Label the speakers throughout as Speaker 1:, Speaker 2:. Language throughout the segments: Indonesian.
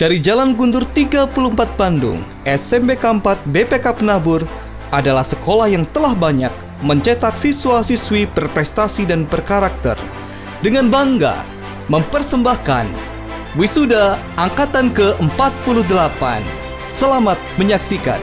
Speaker 1: Dari Jalan Guntur 34 Bandung, SMPK 4 BPK Penabur adalah sekolah yang telah banyak mencetak siswa-siswi berprestasi dan berkarakter. Dengan bangga mempersembahkan Wisuda Angkatan ke-48. Selamat menyaksikan.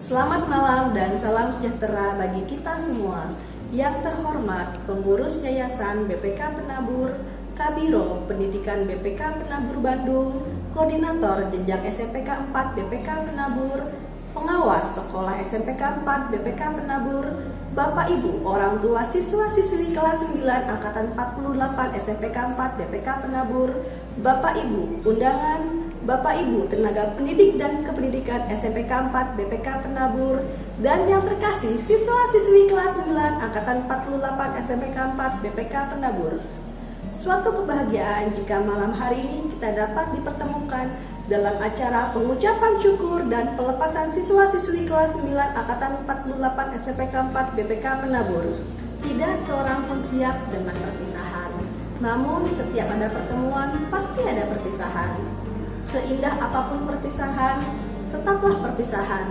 Speaker 2: Selamat malam dan salam sejahtera bagi kita semua. Yang terhormat pengurus Yayasan BPK Penabur, Kabiro Pendidikan BPK Penabur Bandung, Koordinator Jenjang SMPK 4 BPK Penabur, Pengawas Sekolah SMPK 4 BPK Penabur, Bapak Ibu orang tua siswa-siswi kelas 9 Angkatan 48 SMPK 4 BPK Penabur, Bapak Ibu undangan, Bapak Ibu tenaga pendidik dan kependidikan SMPK 4 BPK Penabur, dan yang terkasih siswa-siswi kelas 9 Angkatan 48 SMPK 4 BPK Penabur. Suatu kebahagiaan jika malam hari ini kita dapat dipertemukan dalam acara pengucapan syukur dan pelepasan siswa-siswi kelas 9 Angkatan 48 SMPK 4 BPK Penabur. Tidak seorang pun siap dengan perpisahan, namun setiap ada pertemuan pasti ada perpisahan. Seindah apapun perpisahan, tetaplah perpisahan.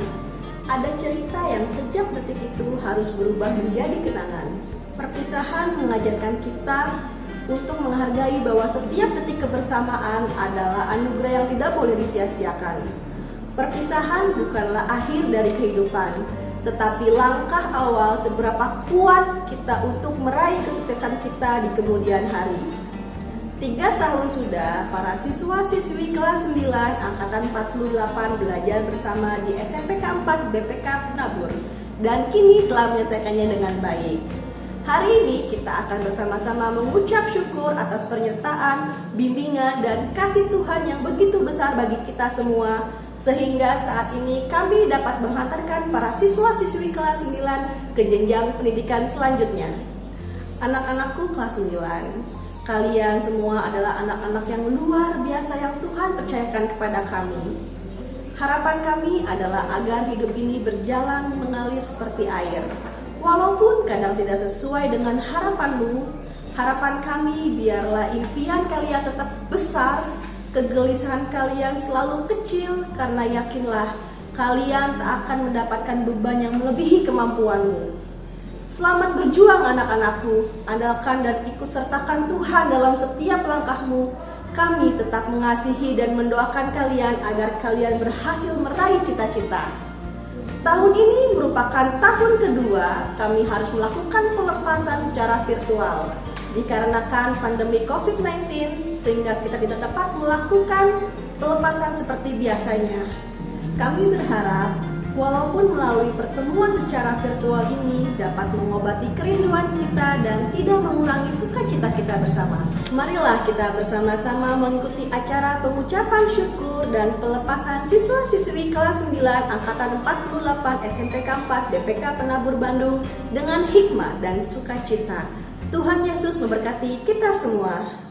Speaker 2: Ada cerita yang sejak detik itu harus berubah menjadi kenangan. Perpisahan mengajarkan kita untuk menghargai bahwa setiap detik kebersamaan adalah anugerah yang tidak boleh disia-siakan. Perpisahan bukanlah akhir dari kehidupan, tetapi langkah awal seberapa kuat kita untuk meraih kesuksesan kita di kemudian hari. 3 tahun sudah para siswa-siswi kelas 9 Angkatan 48 belajar bersama di SMPK 4 BPK Penabur, dan kini telah menyelesaikannya dengan baik. Hari ini kita akan bersama-sama mengucap syukur atas penyertaan, bimbingan, dan kasih Tuhan yang begitu besar bagi kita semua, sehingga saat ini kami dapat menghantarkan para siswa-siswi kelas 9 ke jenjang pendidikan selanjutnya. Anak-anakku kelas 9, kalian semua adalah anak-anak yang luar biasa yang Tuhan percayakan kepada kami. Harapan kami adalah agar hidup ini berjalan mengalir seperti air. Walaupun kadang tidak sesuai dengan harapanmu, harapan kami biarlah impian kalian tetap besar, kegelisahan kalian selalu kecil, karena yakinlah kalian tak akan mendapatkan beban yang melebihi kemampuanmu. Selamat berjuang anak-anakku, andalkan dan ikut sertakan Tuhan dalam setiap langkahmu. Kami tetap mengasihi dan mendoakan kalian agar kalian berhasil meraih cita-cita. Tahun ini merupakan tahun kedua kami harus melakukan pelepasan secara virtual. Dikarenakan pandemi COVID-19, sehingga kita tidak dapat melakukan pelepasan seperti biasanya. Kami berharap walaupun melalui pertemuan secara virtual ini dapat mengobati kerinduan kita dan tidak mengurangi sukacita kita bersama. Marilah kita bersama-sama mengikuti acara pengucapan syukur dan pelepasan siswa-siswi kelas 9 Angkatan 48 SMPK 4 BPK Penabur Bandung dengan hikmat dan sukacita. Tuhan Yesus memberkati kita semua.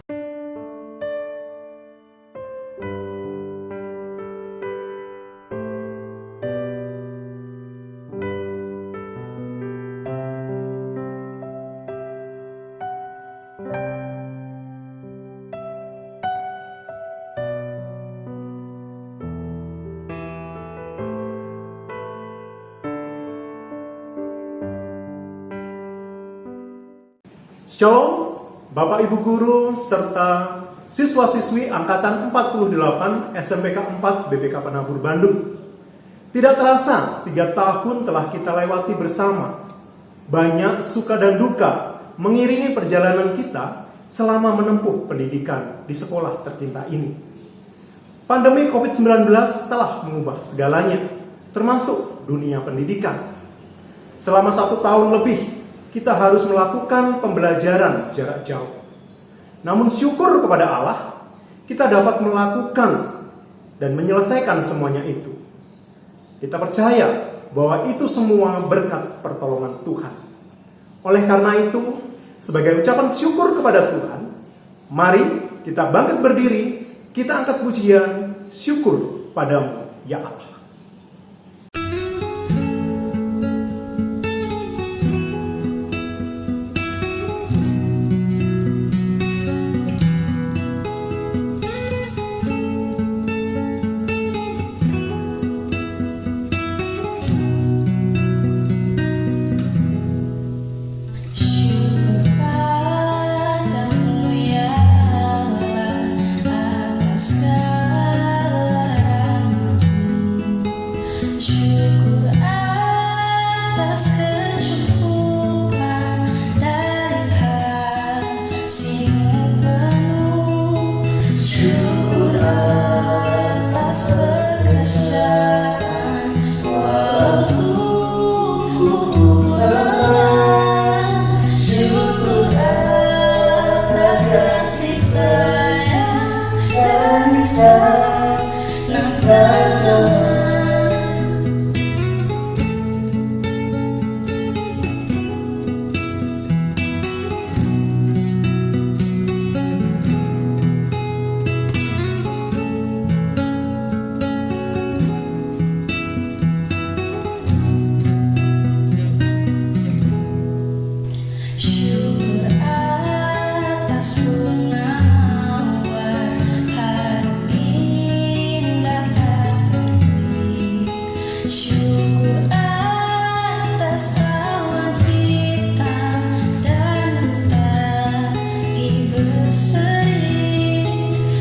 Speaker 3: Shalom, Bapak Ibu Guru, serta siswa-siswi Angkatan 48 SMPK 4 BPK Penabur Bandung. Tidak terasa, 3 tahun telah kita lewati bersama. Banyak suka dan duka mengiringi perjalanan kita selama menempuh pendidikan di sekolah tercinta ini. Pandemi COVID-19 telah mengubah segalanya, termasuk dunia pendidikan. Selama 1 tahun lebih, kita harus melakukan pembelajaran jarak jauh. Namun syukur kepada Allah, kita dapat melakukan dan menyelesaikan semuanya itu. Kita percaya bahwa itu semua berkat pertolongan Tuhan. Oleh karena itu, sebagai ucapan syukur kepada Tuhan, mari kita bangkit berdiri, kita angkat pujian syukur padamu, ya Allah.
Speaker 4: kasih sayang dan bisa nampak teman. Syukur atas bunga mawar, harum indah tak terbit. Syukur atas awan hitam dan mentari berseri.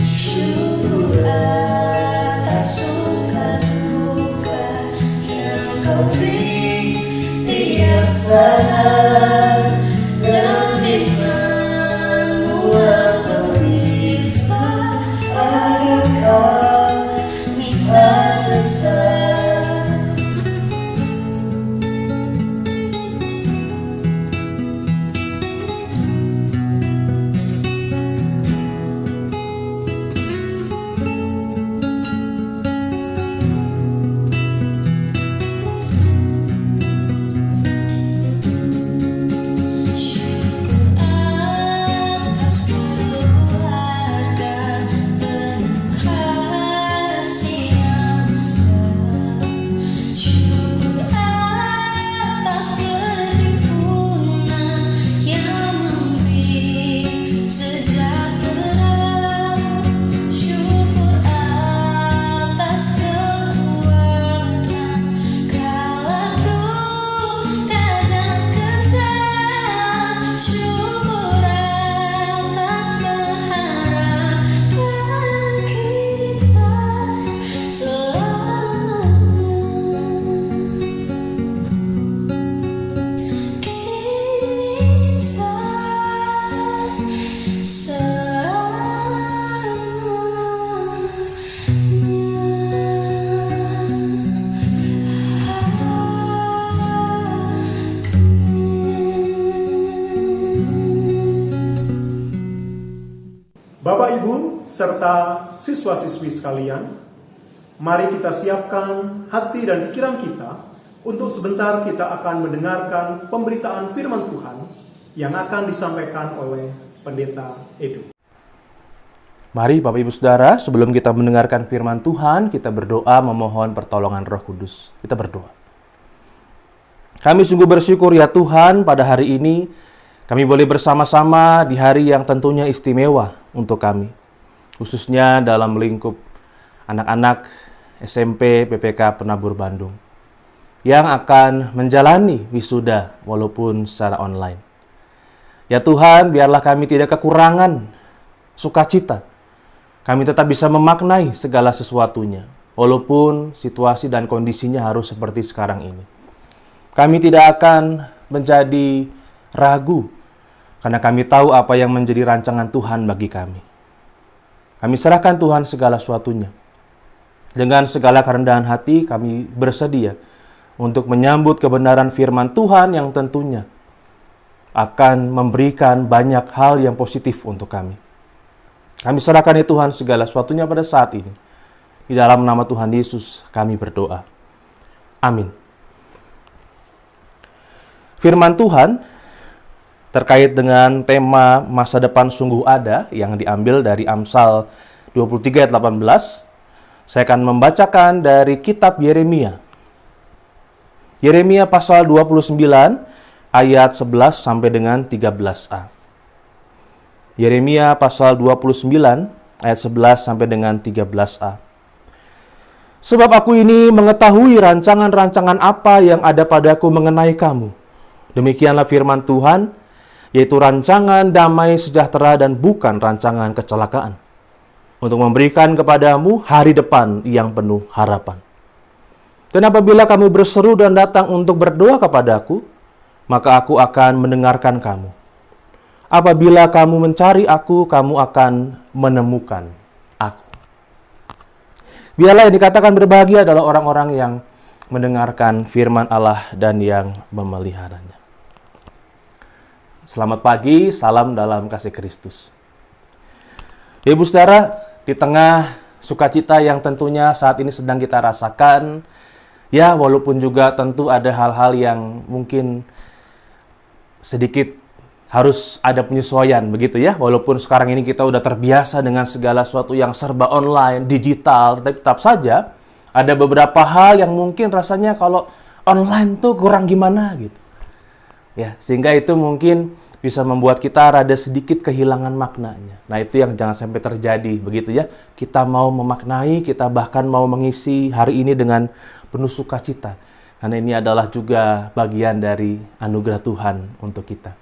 Speaker 4: Syukur atas suka duka yang kau beri tiap saat. Dan firman-Mu pelita agar kami tak sesat. Syukur atas keluarga penuh kasih yang besar. Syukur atas perhimpunan yang memberi sejahtera. Syukur atas kekuatan kala duka dan kesal. Syukur atas pengharapan kita selamanya. Kita
Speaker 3: Bapak, Ibu, serta siswa-siswi sekalian, mari kita siapkan hati dan pikiran kita untuk sebentar kita akan mendengarkan pemberitaan firman Tuhan yang akan disampaikan oleh Pendeta Edu.
Speaker 5: Mari Bapak Ibu Saudara, sebelum kita mendengarkan firman Tuhan, kita berdoa memohon pertolongan Roh Kudus. Kita berdoa. Kami sungguh bersyukur ya Tuhan, pada hari ini kami boleh bersama-sama di hari yang tentunya istimewa untuk kami. Khususnya dalam lingkup anak-anak SMP PPK Penabur Bandung yang akan menjalani wisuda walaupun secara online. Ya Tuhan, biarlah kami tidak kekurangan sukacita. Kami tetap bisa memaknai segala sesuatunya, walaupun situasi dan kondisinya harus seperti sekarang ini. Kami tidak akan menjadi ragu, karena kami tahu apa yang menjadi rancangan Tuhan bagi kami. Kami serahkan Tuhan segala sesuatunya. Dengan segala kerendahan hati, kami bersedia untuk menyambut kebenaran firman Tuhan yang tentunya akan memberikan banyak hal yang positif untuk kami. Kami serahkan ya Tuhan segala sesuatunya pada saat ini. Di dalam nama Tuhan Yesus kami berdoa. Amin. Firman Tuhan terkait dengan tema masa depan sungguh ada yang diambil dari Amsal 23 ayat 18. Saya akan membacakan dari kitab Yeremia. Yeremia pasal 29 ayat 11 sampai dengan 13a. Yeremia pasal 29 ayat 11 sampai dengan 13a. Sebab aku ini mengetahui rancangan-rancangan apa yang ada padaku mengenai kamu. Demikianlah firman Tuhan, yaitu rancangan damai sejahtera dan bukan rancangan kecelakaan, untuk memberikan kepadamu hari depan yang penuh harapan. Dan apabila kamu berseru dan datang untuk berdoa kepadaku, maka aku akan mendengarkan kamu. Apabila kamu mencari aku, kamu akan menemukan aku. Biarlah yang dikatakan berbahagia adalah orang-orang yang mendengarkan firman Allah dan yang memeliharanya. Selamat pagi, salam dalam kasih Kristus. Ya Ibu Saudara, di tengah sukacita yang tentunya saat ini sedang kita rasakan, ya walaupun juga tentu ada hal-hal yang mungkin sedikit harus ada penyesuaian begitu ya. Walaupun sekarang ini kita udah terbiasa dengan segala sesuatu yang serba online, digital, tapi tetap saja ada beberapa hal yang mungkin rasanya kalau online tuh kurang gimana gitu. Ya, sehingga itu mungkin bisa membuat kita rada sedikit kehilangan maknanya. Nah, itu yang jangan sampai terjadi begitu ya. Kita mau memaknai, kita bahkan mau mengisi hari ini dengan penuh sukacita. Karena ini adalah juga bagian dari anugerah Tuhan untuk kita.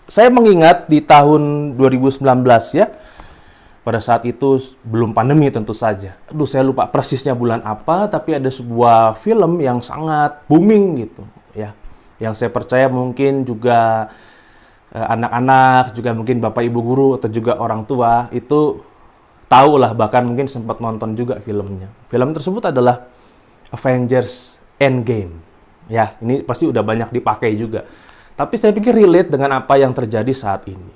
Speaker 5: Saya mengingat di tahun 2019 ya, pada saat itu belum pandemi tentu saja. Aduh, saya lupa persisnya bulan apa, tapi ada sebuah film yang sangat booming gitu ya. Yang saya percaya mungkin juga anak-anak, juga mungkin bapak ibu guru atau juga orang tua itu tahu lah, bahkan mungkin sempat nonton juga filmnya. Film tersebut adalah Avengers Endgame. Ya, ini pasti udah banyak dipakai juga. Tapi saya pikir relate dengan apa yang terjadi saat ini.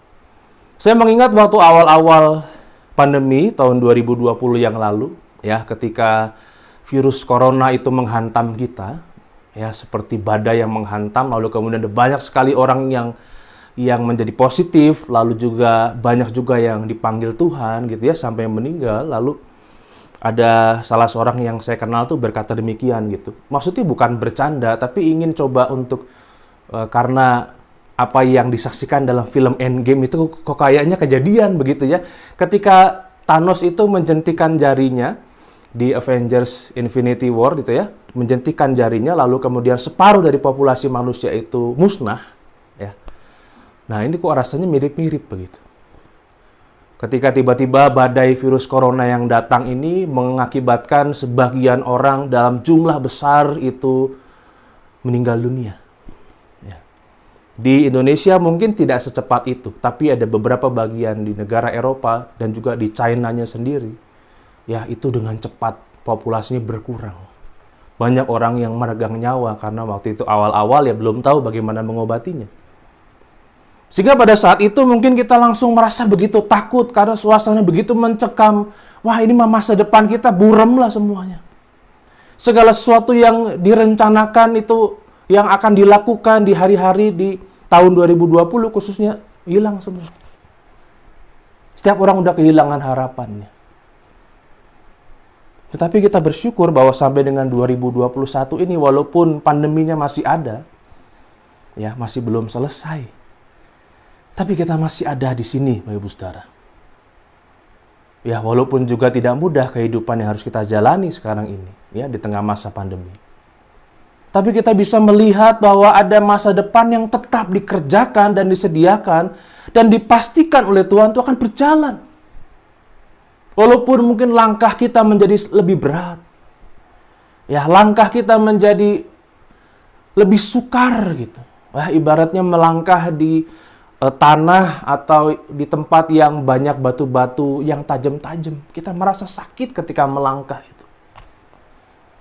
Speaker 5: Saya mengingat waktu awal-awal pandemi tahun 2020 yang lalu, ya, ketika virus corona itu menghantam kita, ya, seperti badai yang menghantam, lalu kemudian ada banyak sekali orang yang menjadi positif, lalu juga banyak juga yang dipanggil Tuhan gitu ya sampai meninggal. Lalu ada salah seorang yang saya kenal tuh berkata demikian gitu. Maksudnya bukan bercanda, tapi ingin coba untuk karena apa yang disaksikan dalam film Endgame itu kok kayaknya kejadian begitu ya. Ketika Thanos itu menjentikan jarinya di Avengers Infinity War gitu ya, menjentikan jarinya lalu kemudian separuh dari populasi manusia itu musnah ya. Nah, ini kok rasanya mirip-mirip begitu. Ketika tiba-tiba badai virus corona yang datang ini mengakibatkan sebagian orang dalam jumlah besar itu meninggal dunia. Ya. Di Indonesia mungkin tidak secepat itu, tapi ada beberapa bagian di negara Eropa dan juga di China-nya sendiri. Ya, itu dengan cepat populasinya berkurang. Banyak orang yang meregang nyawa karena waktu itu awal-awal ya belum tahu bagaimana mengobatinya. Sehingga pada saat itu mungkin kita langsung merasa begitu takut karena suasana begitu mencekam. Wah, ini mah masa depan kita buram lah semuanya. Segala sesuatu yang direncanakan itu yang akan dilakukan di hari-hari di tahun 2020 khususnya hilang semua. Setiap orang udah kehilangan harapannya. Tetapi kita bersyukur bahwa sampai dengan 2021 ini walaupun pandeminya masih ada, ya masih belum selesai. Tapi kita masih ada di sini, Bapak Ibu Saudara. Ya, walaupun juga tidak mudah kehidupan yang harus kita jalani sekarang ini, ya di tengah masa pandemi. Tapi kita bisa melihat bahwa ada masa depan yang tetap dikerjakan dan disediakan dan dipastikan oleh Tuhan itu akan berjalan. Walaupun mungkin langkah kita menjadi lebih berat. Ya, langkah kita menjadi lebih sukar gitu. Wah, ibaratnya melangkah di tanah atau di tempat yang banyak batu-batu yang tajam-tajam. Kita merasa sakit ketika melangkah itu.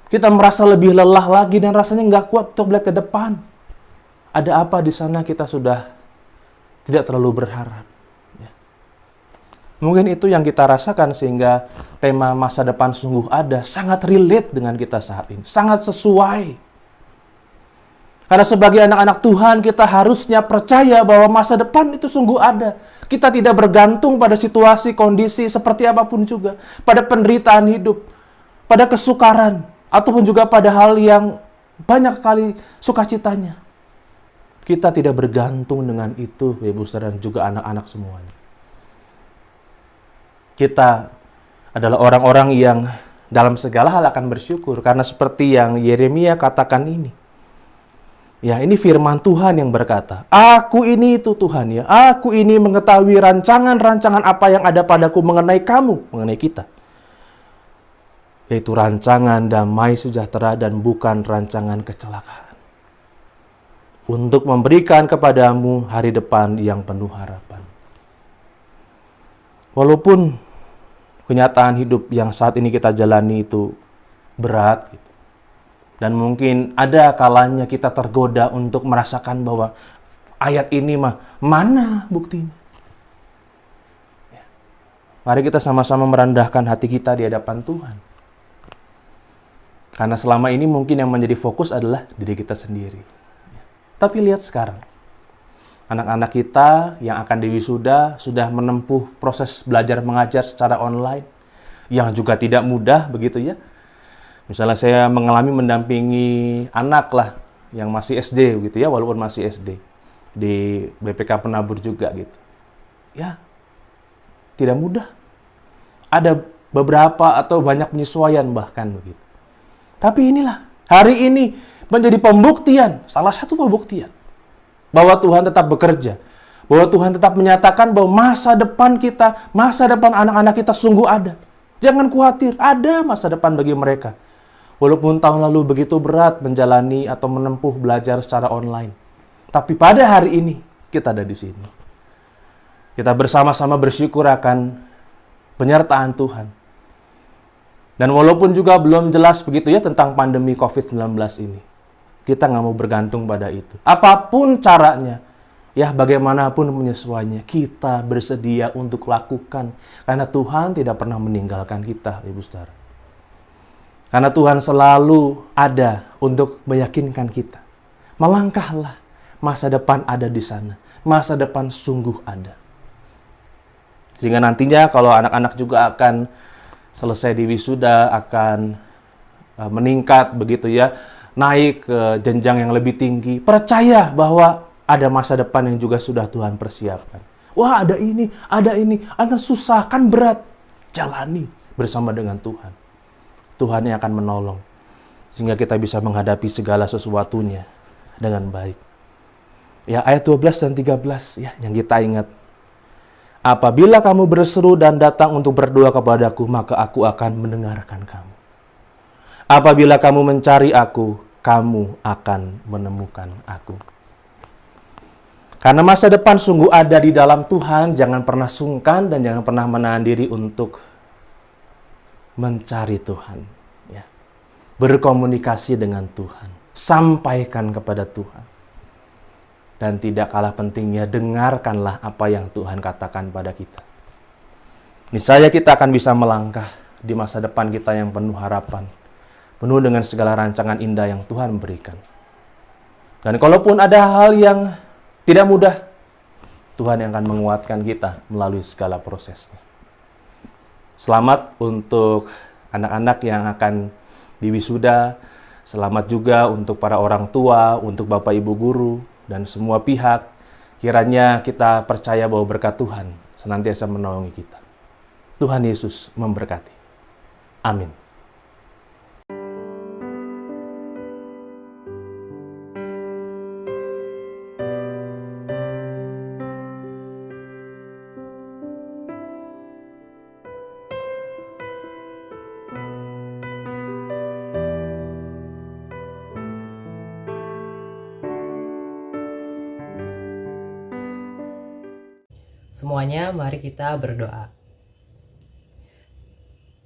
Speaker 5: Kita merasa lebih lelah lagi dan rasanya nggak kuat untuk melihat ke depan. Ada apa di sana kita sudah tidak terlalu berharap. Mungkin itu yang kita rasakan sehingga tema masa depan sungguh ada sangat relate dengan kita saat ini. Sangat sesuai. Karena sebagai anak-anak Tuhan kita harusnya percaya bahwa masa depan itu sungguh ada. Kita tidak bergantung pada situasi, kondisi seperti apapun juga. Pada penderitaan hidup, pada kesukaran, ataupun juga pada hal yang banyak kali sukacitanya. Kita tidak bergantung dengan itu, Ibu Saudara dan juga anak-anak semuanya. Kita adalah orang-orang yang dalam segala hal akan bersyukur. Karena seperti yang Yeremia katakan ini. Ya, ini firman Tuhan yang berkata, Aku ini itu Tuhan ya. Aku ini mengetahui rancangan-rancangan apa yang ada padaku mengenai kamu, mengenai kita. Yaitu rancangan damai sejahtera dan bukan rancangan kecelakaan. Untuk memberikan kepadamu hari depan yang penuh harapan. Walaupun kenyataan hidup yang saat ini kita jalani itu berat gitu. Dan mungkin ada kalanya kita tergoda untuk merasakan bahwa ayat ini mah mana buktinya. Ya. Mari kita sama-sama merendahkan hati kita di hadapan Tuhan. Karena selama ini mungkin yang menjadi fokus adalah diri kita sendiri. Tapi lihat sekarang, anak-anak kita yang akan diwisuda sudah menempuh proses belajar mengajar secara online, yang juga tidak mudah begitu ya. Misalnya saya mengalami mendampingi anak lah yang masih SD gitu ya, walaupun masih SD di BPK Penabur juga gitu. Ya, tidak mudah. Ada beberapa atau banyak penyesuaian bahkan begitu. Tapi inilah, hari ini menjadi pembuktian, salah satu pembuktian bahwa Tuhan tetap bekerja. Bahwa Tuhan tetap menyatakan bahwa masa depan kita, masa depan anak-anak kita sungguh ada. Jangan khawatir, ada masa depan bagi mereka. Walaupun tahun lalu begitu berat menjalani atau menempuh belajar secara online. Tapi pada hari ini, kita ada di sini. Kita bersama-sama bersyukur akan penyertaan Tuhan. Dan walaupun juga belum jelas begitu ya tentang pandemi COVID-19 ini. Kita nggak mau bergantung pada itu. Apapun caranya, ya bagaimanapun penyesuaiannya, kita bersedia untuk lakukan. Karena Tuhan tidak pernah meninggalkan kita, Ibu Saudara. Karena Tuhan selalu ada untuk meyakinkan kita. Melangkahlah, masa depan ada di sana. Masa depan sungguh ada. Sehingga nantinya kalau anak-anak juga akan selesai di wisuda, akan meningkat begitu ya, naik ke jenjang yang lebih tinggi. Percaya bahwa ada masa depan yang juga sudah Tuhan persiapkan. Wah, ada ini, akan susah, kan berat. Jalani bersama dengan Tuhan. Tuhan yang akan menolong. Sehingga kita bisa menghadapi segala sesuatunya dengan baik. Ya, ayat 12 dan 13 ya yang kita ingat. Apabila kamu berseru dan datang untuk berdoa kepadaku, maka aku akan mendengarkan kamu. Apabila kamu mencari aku, kamu akan menemukan aku. Karena masa depan sungguh ada di dalam Tuhan, jangan pernah sungkan dan jangan pernah menahan diri untuk mencari Tuhan. Ya. Berkomunikasi dengan Tuhan. Sampaikan kepada Tuhan. Dan tidak kalah pentingnya, dengarkanlah apa yang Tuhan katakan pada kita. Niscaya kita akan bisa melangkah di masa depan kita yang penuh harapan. Penuh dengan segala rancangan indah yang Tuhan berikan. Dan kalaupun ada hal yang tidak mudah, Tuhan yang akan menguatkan kita melalui segala prosesnya. Selamat untuk anak-anak yang akan diwisuda. Selamat juga untuk para orang tua, untuk Bapak Ibu Guru, dan semua pihak. Kiranya kita percaya bahwa berkat Tuhan senantiasa menolongi kita. Tuhan Yesus memberkati. Amin.
Speaker 6: Semuanya, mari kita berdoa.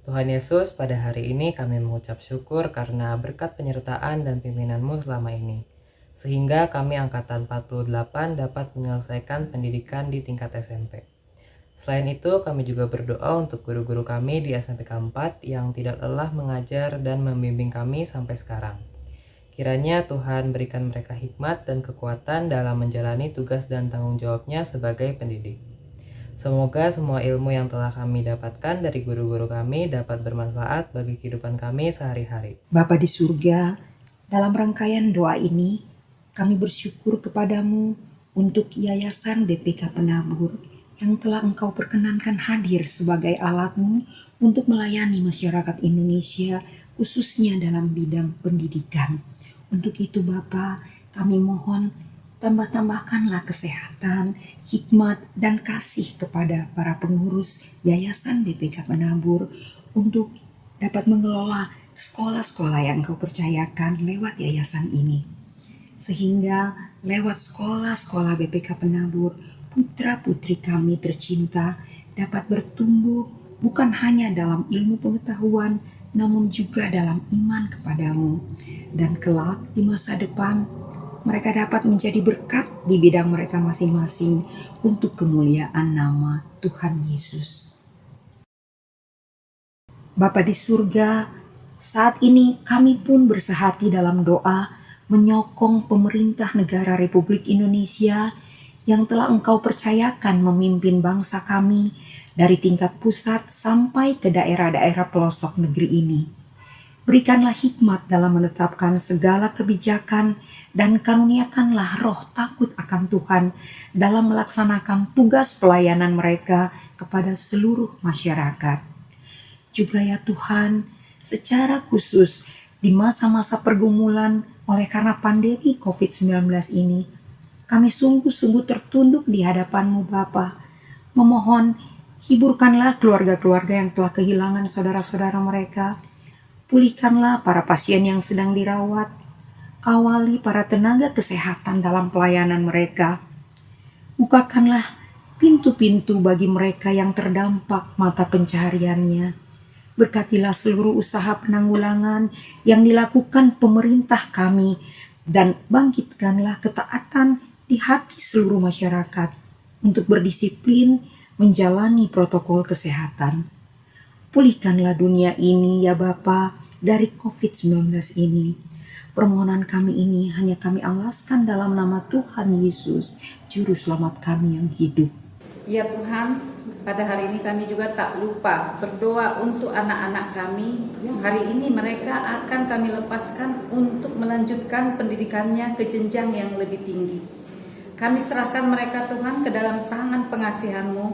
Speaker 6: Tuhan Yesus, pada hari ini kami mengucap syukur karena berkat penyertaan dan pimpinan-Mu selama ini. Sehingga kami angkatan 48 dapat menyelesaikan pendidikan di tingkat SMP. Selain itu, kami juga berdoa untuk guru-guru kami di SMPK 4 yang tidak lelah mengajar dan membimbing kami sampai sekarang. Kiranya Tuhan berikan mereka hikmat dan kekuatan dalam menjalani tugas dan tanggung jawabnya sebagai pendidik. Semoga semua ilmu yang telah kami dapatkan dari guru-guru kami dapat bermanfaat bagi kehidupan kami sehari-hari.
Speaker 7: Bapa di surga, dalam rangkaian doa ini, kami bersyukur kepadamu untuk Yayasan BPK Penabur yang telah Engkau perkenankan hadir sebagai alat-Mu untuk melayani masyarakat Indonesia, khususnya dalam bidang pendidikan. Untuk itu Bapa, kami mohon tambahkanlah kesehatan, hikmat, dan kasih kepada para pengurus Yayasan BPK Penabur untuk dapat mengelola sekolah-sekolah yang Engkau percayakan lewat yayasan ini. Sehingga lewat sekolah-sekolah BPK Penabur, putra-putri kami tercinta dapat bertumbuh bukan hanya dalam ilmu pengetahuan, namun juga dalam iman kepadamu. Dan kelak di masa depan, mereka dapat menjadi berkat di bidang mereka masing-masing untuk kemuliaan nama Tuhan Yesus. Bapa di surga, saat ini kami pun bersehati dalam doa menyokong pemerintah negara Republik Indonesia yang telah Engkau percayakan memimpin bangsa kami dari tingkat pusat sampai ke daerah-daerah pelosok negeri ini. Berikanlah hikmat dalam menetapkan segala kebijakan dan karuniakanlah roh takut akan Tuhan dalam melaksanakan tugas pelayanan mereka kepada seluruh masyarakat. Juga ya Tuhan, secara khusus di masa-masa pergumulan oleh karena pandemi COVID-19 ini, kami sungguh-sungguh tertunduk di hadapan-Mu Bapa, memohon hiburkanlah keluarga-keluarga yang telah kehilangan saudara-saudara mereka, pulihkanlah para pasien yang sedang dirawat, kawali para tenaga kesehatan dalam pelayanan mereka, bukakanlah pintu-pintu bagi mereka yang terdampak mata pencahariannya. Berkatilah seluruh usaha penanggulangan yang dilakukan pemerintah kami dan bangkitkanlah ketaatan di hati seluruh masyarakat untuk berdisiplin menjalani protokol kesehatan. Pulihkanlah dunia ini ya Bapa dari COVID-19 ini. Permohonan kami ini hanya kami alaskan dalam nama Tuhan Yesus, Juru Selamat kami yang hidup.
Speaker 8: Ya Tuhan, pada hari ini kami juga tak lupa berdoa untuk anak-anak kami. Hari ini mereka akan kami lepaskan untuk melanjutkan pendidikannya ke jenjang yang lebih tinggi. Kami serahkan mereka Tuhan ke dalam tangan pengasihan-Mu.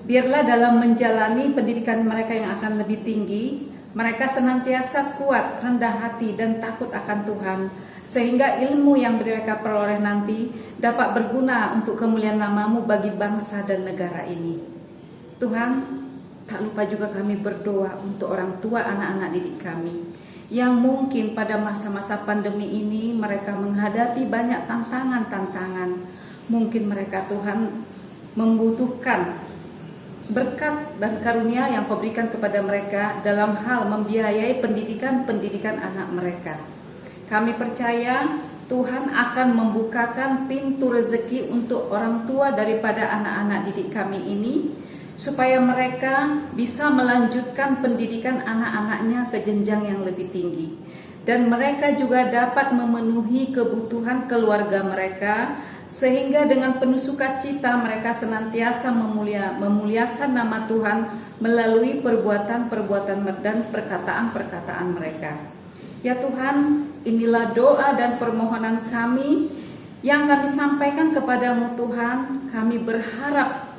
Speaker 8: Biarlah dalam menjalani pendidikan mereka yang akan lebih tinggi, mereka senantiasa kuat, rendah hati, dan takut akan Tuhan, sehingga ilmu yang mereka peroleh nanti dapat berguna untuk kemuliaan nama-Mu bagi bangsa dan negara ini. Tuhan, tak lupa juga kami berdoa untuk orang tua anak-anak didik kami, yang mungkin pada masa-masa pandemi ini mereka menghadapi banyak tantangan-tantangan. Mungkin mereka Tuhan membutuhkan berkat dan karunia yang Kau berikan kepada mereka dalam hal membiayai pendidikan anak mereka. Kami percaya Tuhan akan membukakan pintu rezeki untuk orang tua daripada anak-anak didik kami ini, supaya mereka bisa melanjutkan pendidikan anak-anaknya ke jenjang yang lebih tinggi. Dan mereka juga dapat memenuhi kebutuhan keluarga mereka, sehingga dengan penuh sukacita mereka senantiasa memuliakan nama Tuhan melalui perbuatan-perbuatan dan perkataan-perkataan mereka. Ya Tuhan, inilah doa dan permohonan kami yang kami sampaikan kepadamu Tuhan. Kami berharap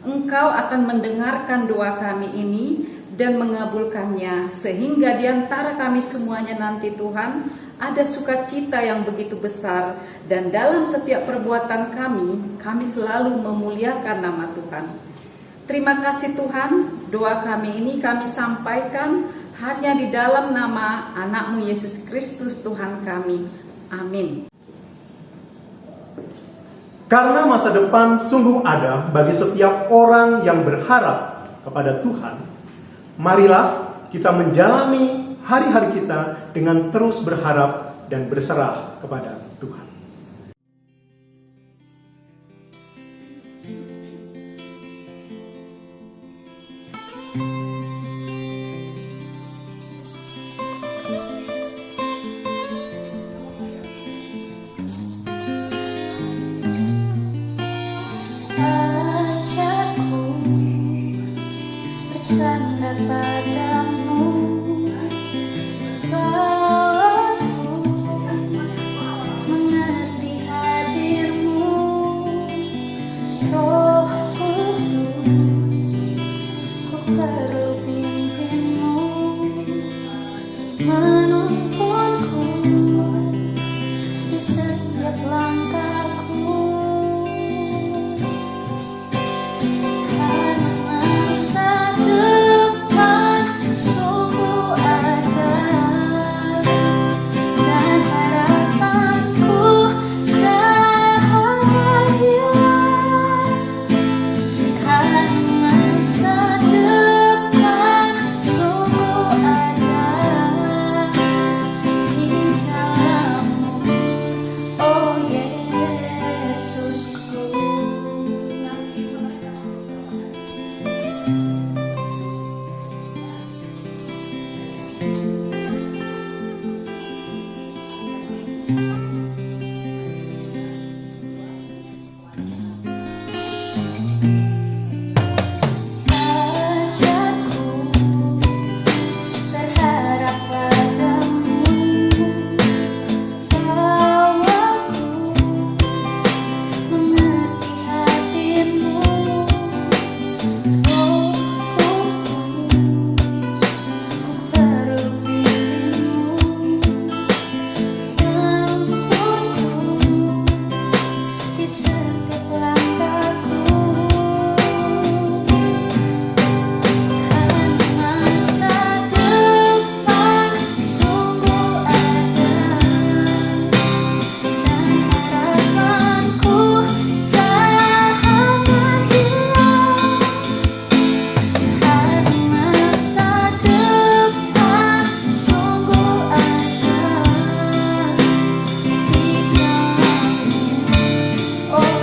Speaker 8: Engkau akan mendengarkan doa kami ini dan mengabulkannya, sehingga di antara kami semuanya nanti Tuhan ada sukacita yang begitu besar, dan dalam setiap perbuatan kami selalu memuliakan nama Tuhan. Terima kasih Tuhan, doa kami ini kami sampaikan hanya di dalam nama anak-Mu Yesus Kristus Tuhan kami. Amin.
Speaker 3: Karena masa depan sungguh ada bagi setiap orang yang berharap kepada Tuhan, marilah kita menjalani hari-hari kita dengan terus berharap dan berserah kepada Tuhan.
Speaker 4: Ajarku bersandar padamu, bawaku mengerti hadirmu, Roh Kudus, ku perlu Berharap padamu, bawaku mengerti hadirmu. Oh ku perlu dirimu, tuntunku di setiap langkahku. Masa depan sungguh ada, dan harapanku tak akan hilang. Masa depan sungguh ada di dalammu, oh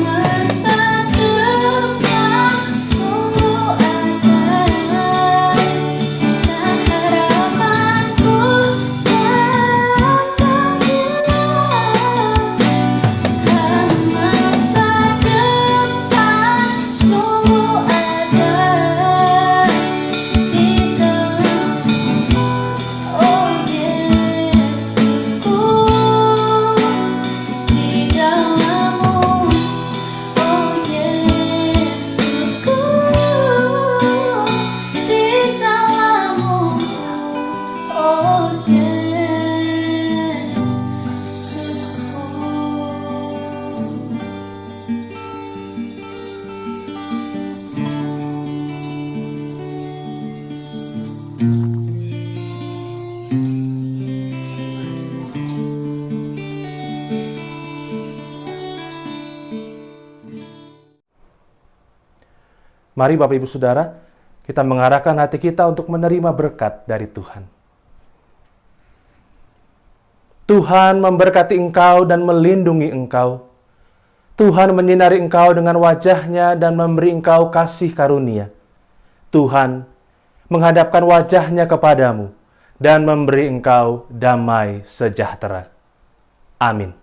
Speaker 4: masa depan sungguh ada, dan harapanku tak akan hilang. Masa depan sungguh ada di dalammu, oh Yesusku, di dalammu, oh Yesusku, di dalammu, oh Yesusku.
Speaker 5: Mari Bapak Ibu Saudara, kita mengarahkan hati kita untuk menerima berkat dari Tuhan. Tuhan memberkati engkau dan melindungi engkau. Tuhan menyinari engkau dengan wajah-Nya dan memberi engkau kasih karunia. Tuhan menghadapkan wajah-Nya kepadamu dan memberi engkau damai sejahtera. Amin.